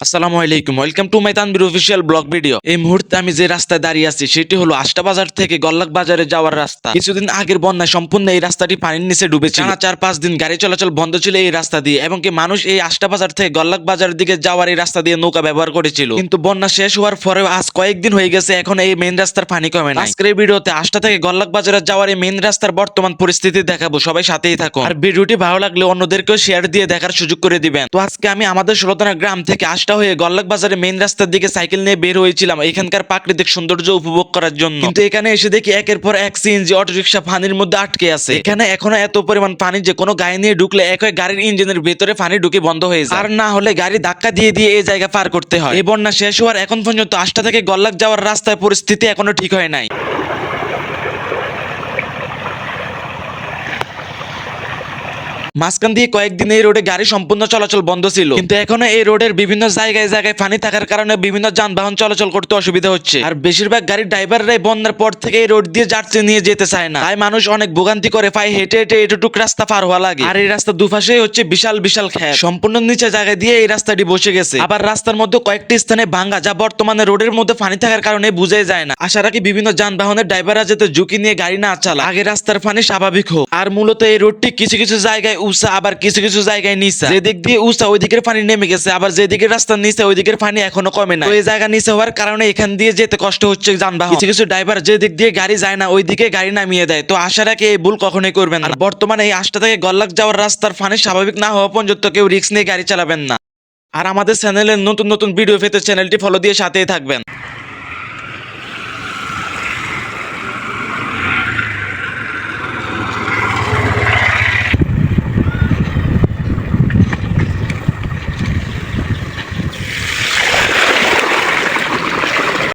আসসালামু আলাইকুম, welcome to my Tanvir official blog video. এই মুহূর্তে আমি যে রাস্তায় দাঁড়িয়ে আছি সেটি হলো আষ্টা বাজার থেকে গল্লাক বাজারে যাওয়ার রাস্তা। কিছুদিন আগের বন্যায় সম্পূর্ণ এই রাস্তাটি পানির নিচে ডুবেছিল। টানা 4-5 দিন গাড়ি চলাচল বন্ধ ছিল এই রাস্তা দিয়ে, এবং কি মানুষ এই আষ্টা বাজার থেকে গল্লাক বাজারের দিকে যাওয়ার এই রাস্তা দিয়ে নৌকা ব্যবহার করেছিল। কিন্তু বন্যা শেষ হওয়ার পরেও আজ কয়েকদিন হয়ে গেছে, এখন এই মেইন রাস্তার পানি কমে না। আজকের এই ভিডিওতে আষ্টা থেকে গল্লাক বাজারে যাওয়ার এই মেইন রাস্তার বর্তমান পরিস্থিতি দেখাবো, সবাই সাথেই থাকুন। আর ভিডিওটি ভালো লাগলে অন্যদেরকেও শেয়ার দিয়ে দেখার সুযোগ করে দিবেন। তো আজকে আমি আমাদের ষোলতনা গ্রাম থেকে আষ্টা হয়ে গল্লাক বাজারে মেইন রাস্তার দিকে সাইকেল নিয়ে বের হয়েছিলাম এখানকার প্রাকৃতিক সৌন্দর্য উপভোগ করার জন্য। কিন্তু এখানে এসে দেখি একের পর এক সিএনজি অটোরিকশা পানির মধ্যে আটকে আছে। এখানে এখনো এত পরিমাণ পানি যে কোনো গাড়ি নিয়ে ঢুকলে একই গাড়ির ইঞ্জিনের ভেতরে পানি ঢুকে বন্ধ হয়ে যায়, আর না হলে গাড়ি ধাক্কা দিয়ে দিয়ে এই জায়গা পার করতে হয়। এই বন্যা শেষ হওয়ার এখন পর্যন্ত আষ্টা থেকে গল্লাক যাওয়ার রাস্তার পরিস্থিতি এখনো ঠিক হয় নাই। মাঝখান দিয়ে কয়েকদিন এই রোডে গাড়ি সম্পূর্ণ চলাচল বন্ধ ছিল, কিন্তু এখনো এই রোডের বিভিন্ন জায়গায় জায়গায় পানি থাকার কারণে বিভিন্ন যানবাহন চলাচল করতে অসুবিধা হচ্ছে। আর বেশিরভাগ গাড়ির ড্রাইভাররাই বন্যার পর থেকে এই রোড দিয়ে যাত্রী নিয়ে যেতে চায় না, তাই মানুষ অনেক ভোগান্তি করে পায়ে হেঁটে হেঁটে এটুক রাস্তা পার হওয়া লাগে। আর এই রাস্তা দুপাশে হচ্ছে বিশাল বিশাল খেত, সম্পূর্ণ নিচে জায়গায় দিয়ে এই রাস্তাটি বসে গেছে। আবার রাস্তার মধ্যে কয়েকটি স্থানে ভাঙ্গা, যা বর্তমানে রোডের মধ্যে পানি থাকার কারণে বুঝে যায় না। আশা রাখি বিভিন্ন যানবাহনের ড্রাইভাররা যাতে ঝুঁকি নিয়ে গাড়ি না চালায়, আগে রাস্তার পানি স্বাভাবিক হোক। আর মূলত এই রোডটি কিছু কিছু জায়গায় উঁচা, আবার কিছু কিছু জায়গায় নিচা। যেদিক দিয়ে উঁচা ওই দিকের পানি নেমে গেছে, আবার যেদিকে রাস্তার নিচে ওই দিকের পানি এখনো কমে না। এই জায়গা নিচে হওয়ার কারণে এখান দিয়ে যেতে কষ্ট হচ্ছে যানবাহন। কিছু কিছু ড্রাইভার যে দিক দিয়ে গাড়ি যায় না ওই দিকে গাড়ি নামিয়ে দেয়। তো আশা রাখি এই ভুল কখনোই করবেন না। বর্তমানে এই আষ্টা থেকে গল্লাক যাওয়ার রাস্তার পানি স্বাভাবিক না হওয়া পর্যন্ত কেউ রিস্ক নিয়ে গাড়ি চালাবেন না। আর আমাদের চ্যানেলের নতুন নতুন ভিডিও পেতে চ্যানেলটি ফলো দিয়ে সাথেই থাকবেন।